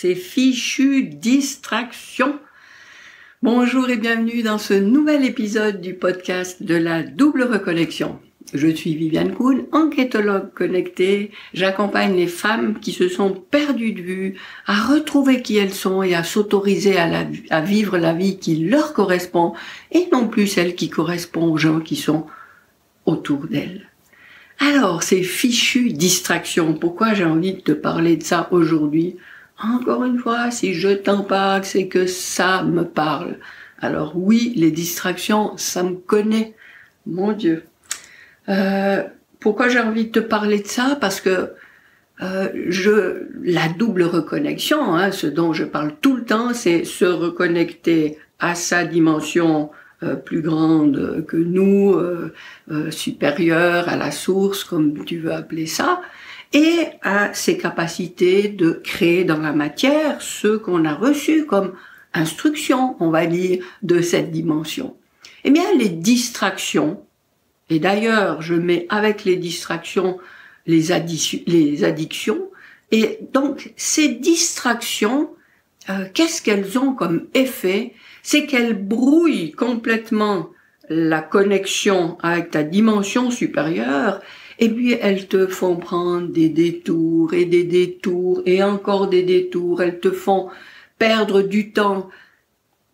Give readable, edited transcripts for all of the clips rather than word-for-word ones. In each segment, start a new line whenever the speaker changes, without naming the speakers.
ces fichues distractions. Bonjour et bienvenue dans ce nouvel épisode du podcast de la double reconnexion. Je suis Viviane Kuhn, enquêtologue connectée. J'accompagne les femmes qui se sont perdues de vue à retrouver qui elles sont et à s'autoriser à vivre la vie qui leur correspond et non plus celle qui correspond aux gens qui sont autour d'elles. Alors, ces fichues distractions, pourquoi j'ai envie de te parler de ça aujourd'hui? Encore une fois, si je t'en parle, c'est que ça me parle. Alors oui, les distractions, ça me connaît. Mon Dieu. Pourquoi j'ai envie de te parler de ça? Parce que la double reconnexion, ce dont je parle tout le temps, c'est se reconnecter à sa dimension plus grande que nous, supérieure à la source, comme tu veux appeler ça, et à ses capacités de créer dans la matière ce qu'on a reçu comme instruction, on va dire, de cette dimension. Eh bien, les distractions, et d'ailleurs, je mets avec les distractions les addictions, et donc ces distractions, qu'est-ce qu'elles ont comme effet? C'est qu'elles brouillent complètement la connexion avec ta dimension supérieure, et puis elles te font prendre des détours et encore des détours. Elles te font perdre du temps.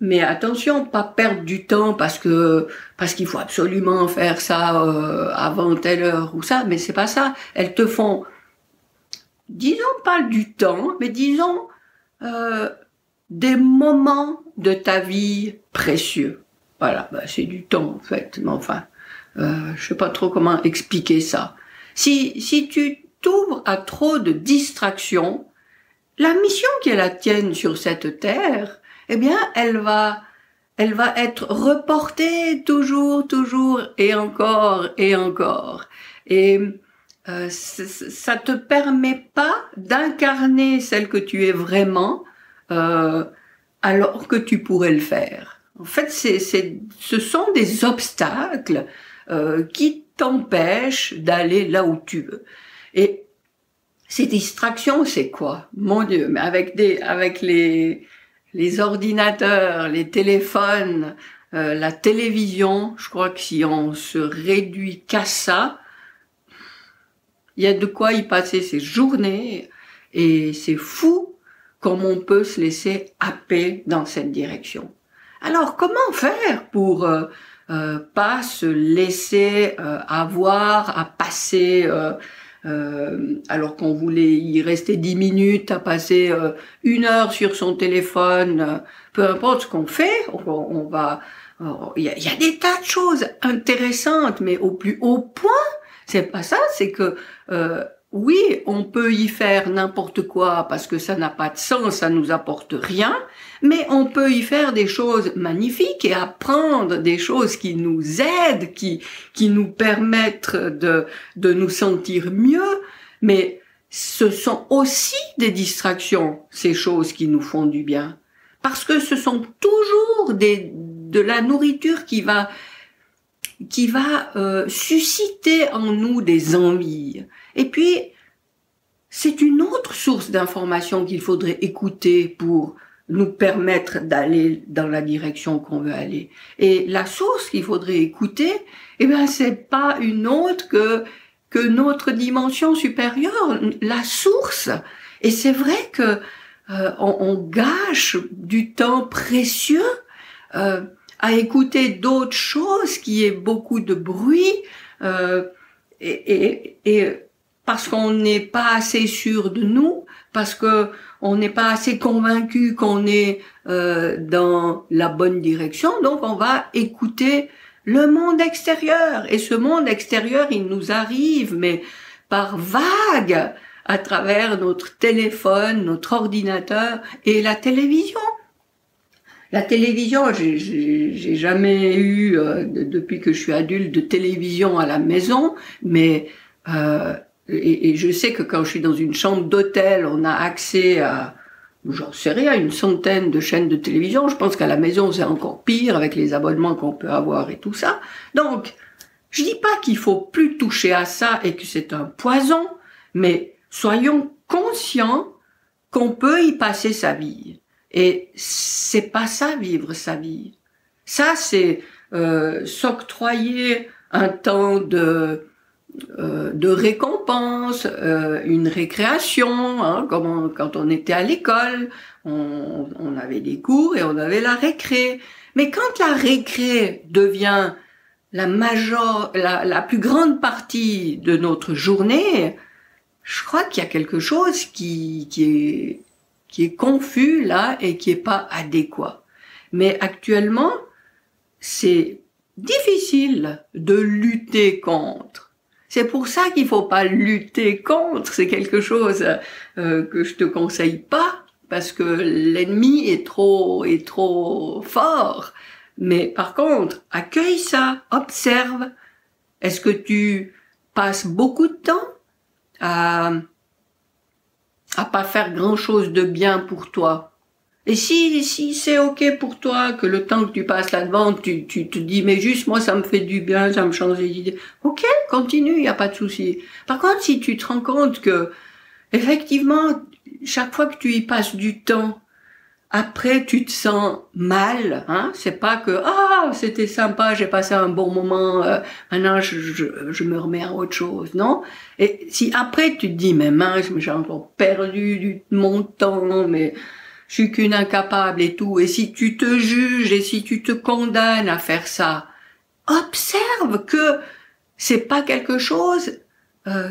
Mais attention, pas perdre du temps parce qu'il faut absolument faire ça avant telle heure ou ça, mais c'est pas ça. Elles te font, disons pas du temps, mais disons des moments de ta vie précieux. Voilà, c'est du temps en fait, mais enfin, je sais pas trop comment expliquer ça. Si tu t'ouvres à trop de distractions, la mission qui est la tienne sur cette terre, eh bien, elle va être reportée toujours et encore. Et ça te permet pas d'incarner celle que tu es vraiment, alors que tu pourrais le faire. En fait, ce sont des obstacles qui t'empêchent d'aller là où tu veux. Et ces distractions, c'est quoi? Mon Dieu, mais avec les ordinateurs, les téléphones, la télévision, je crois que si on se réduit qu'à ça, il y a de quoi y passer ses journées, et c'est fou comme on peut se laisser happer dans cette direction. Alors, comment faire pour pas se laisser avoir à passer alors qu'on voulait y rester 10 minutes, à passer 1 heure sur son téléphone, peu importe ce qu'on fait, il y a des tas de choses intéressantes, mais au plus haut point, c'est pas ça, c'est que oui, on peut y faire n'importe quoi parce que ça n'a pas de sens, ça nous apporte rien, mais on peut y faire des choses magnifiques et apprendre des choses qui nous aident, qui nous permettent de nous sentir mieux, mais ce sont aussi des distractions, ces choses qui nous font du bien, parce que ce sont toujours de la nourriture qui va susciter en nous des envies. Et puis, c'est une autre source d'information qu'il faudrait écouter pour nous permettre d'aller dans la direction qu'on veut aller. Et la source qu'il faudrait écouter, c'est pas une autre que notre dimension supérieure, la source. Et c'est vrai que on gâche du temps précieux à écouter d'autres choses, qui est beaucoup de bruit, et parce qu'on n'est pas assez sûr de nous, parce que on n'est pas assez convaincu qu'on est dans la bonne direction, donc on va écouter le monde extérieur. Et ce monde extérieur, il nous arrive, mais par vagues, à travers notre téléphone, notre ordinateur et la télévision. La télévision, j'ai jamais eu, depuis que je suis adulte, de télévision à la maison, mais et je sais que quand je suis dans une chambre d'hôtel, on a accès à, j'en sais rien, une centaine de chaînes de télévision. Je pense qu'à la maison, c'est encore pire avec les abonnements qu'on peut avoir et tout ça. Donc, je dis pas qu'il faut plus toucher à ça et que c'est un poison, mais soyons conscients qu'on peut y passer sa vie. Et c'est pas ça, vivre sa vie. Ça, c'est s'octroyer un temps de récompense, une récréation, hein, comme quand on était à l'école, on avait des cours et on avait la récré. Mais quand la récré devient la plus grande partie de notre journée, je crois qu'il y a quelque chose qui est confus là et qui est pas adéquat. Mais actuellement, c'est difficile de lutter contre. C'est pour ça qu'il faut pas lutter contre. C'est quelque chose que je te conseille pas parce que l'ennemi est trop fort. Mais par contre, accueille ça, observe. Est-ce que tu passes beaucoup de temps à pas faire grand chose de bien pour toi? Et si c'est ok pour toi que le temps que tu passes là-devant, tu te dis mais juste moi ça me fait du bien, ça me change les idées. Ok, continue, y a pas de souci. Par contre, si tu te rends compte que effectivement chaque fois que tu y passes du temps, après tu te sens mal, hein, c'est pas que c'était sympa, j'ai passé un bon moment, maintenant je me remets à autre chose, non? Et si après tu te dis mais mince, mais j'ai encore perdu mon temps, mais je suis qu'une incapable et tout. Et si tu te juges et si tu te condamnes à faire ça, observe que c'est pas quelque chose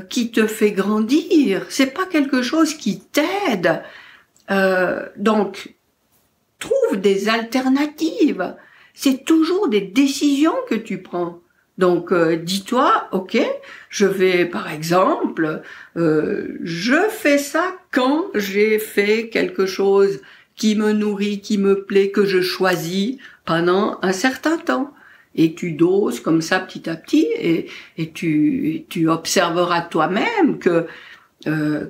qui te fait grandir. C'est pas quelque chose qui t'aide. Donc, trouve des alternatives. C'est toujours des décisions que tu prends. Donc, dis-toi, ok, je vais, par exemple, je fais ça quand j'ai fait quelque chose qui me nourrit, qui me plaît, que je choisis pendant un certain temps. Et tu doses comme ça petit à petit et tu observeras toi-même que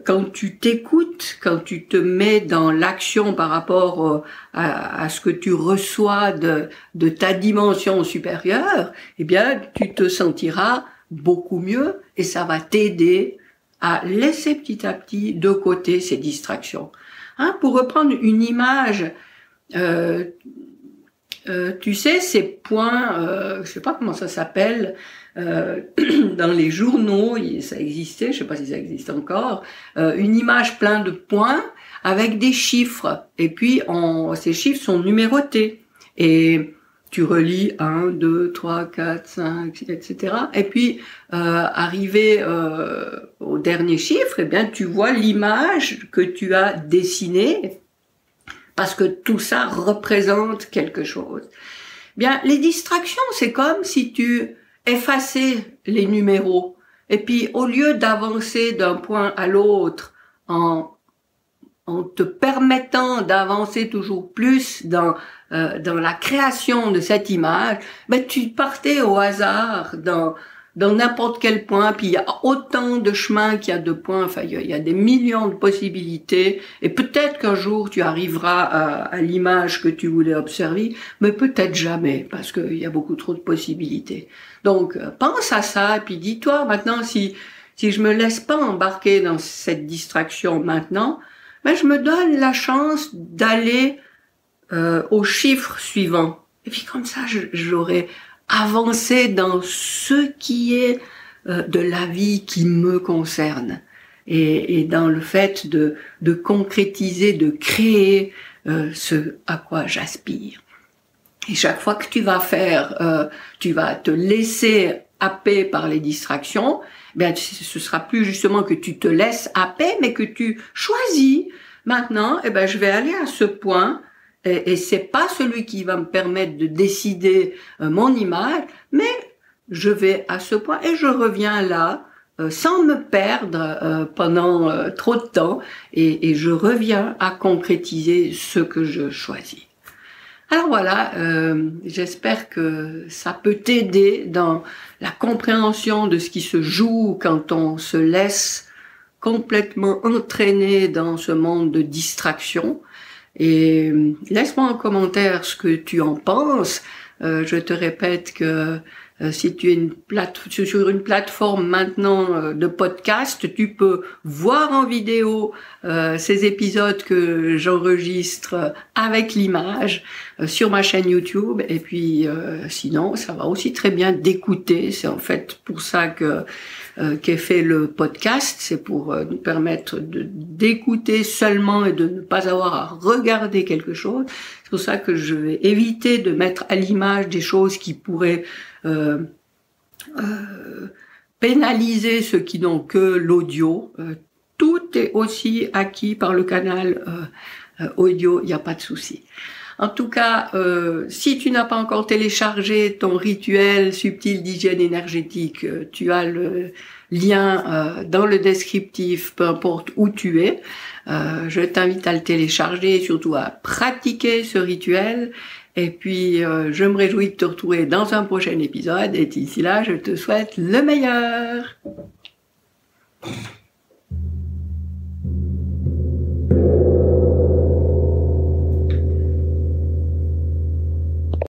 quand tu t'écoutes, quand tu te mets dans l'action par rapport à ce que tu reçois de ta dimension supérieure, eh bien, tu te sentiras beaucoup mieux et ça va t'aider à laisser petit à petit de côté ces distractions. Hein, pour reprendre une image, tu sais, ces points, je sais pas comment ça s'appelle, dans les journaux, ça existait, je sais pas si ça existe encore, une image pleine de points avec des chiffres. Et puis, ces chiffres sont numérotés. Et tu relis 1, 2, 3, 4, 5, etc. Et puis, arrivé au dernier chiffre, eh bien, tu vois l'image que tu as dessinée, parce que tout ça représente quelque chose. Bien, les distractions, c'est comme si tu effaçais les numéros. Et puis, au lieu d'avancer d'un point à l'autre en te permettant d'avancer toujours plus dans la création de cette image, ben tu partais au hasard dans n'importe quel point, puis il y a autant de chemins qu'il y a de points, enfin il y a des millions de possibilités, et peut-être qu'un jour tu arriveras à l'image que tu voulais observer, mais peut-être jamais, parce qu'il y a beaucoup trop de possibilités. Donc pense à ça, et puis dis-toi maintenant, si je me laisse pas embarquer dans cette distraction maintenant, ben je me donne la chance d'aller au chiffre suivant. Et puis comme ça, j'aurai avancé dans ce qui est de la vie qui me concerne. Et dans le fait de concrétiser, de créer ce à quoi j'aspire. Et chaque fois que tu vas tu vas te laisser happer par les distractions, ben ce sera plus justement que tu te laisses happer, mais que tu choisis. Maintenant, eh ben je vais aller à ce point, et c'est pas celui qui va me permettre de décider mon image, mais je vais à ce point et je reviens là sans me perdre pendant trop de temps, et je reviens à concrétiser ce que je choisis. Alors voilà, j'espère que ça peut t'aider dans la compréhension de ce qui se joue quand on se laisse complètement entraîner dans ce monde de distraction. Et laisse-moi en commentaire ce que tu en penses. Je te répète que Si tu es sur une plateforme maintenant de podcast, tu peux voir en vidéo ces épisodes que j'enregistre avec l'image sur ma chaîne YouTube. Et puis sinon, ça va aussi très bien d'écouter. C'est en fait pour ça qu'est fait le podcast. C'est pour nous permettre d'écouter seulement et de ne pas avoir à regarder quelque chose. C'est pour ça que je vais éviter de mettre à l'image des choses qui pourraient pénaliser ceux qui n'ont que l'audio. Tout est aussi acquis par le canal audio, il n'y a pas de souci. En tout cas, si tu n'as pas encore téléchargé ton rituel subtil d'hygiène énergétique, tu as le lien dans le descriptif, peu importe où tu es. Je t'invite à le télécharger et surtout à pratiquer ce rituel. Et puis, je me réjouis de te retrouver dans un prochain épisode. Et d'ici là, je te souhaite le meilleur.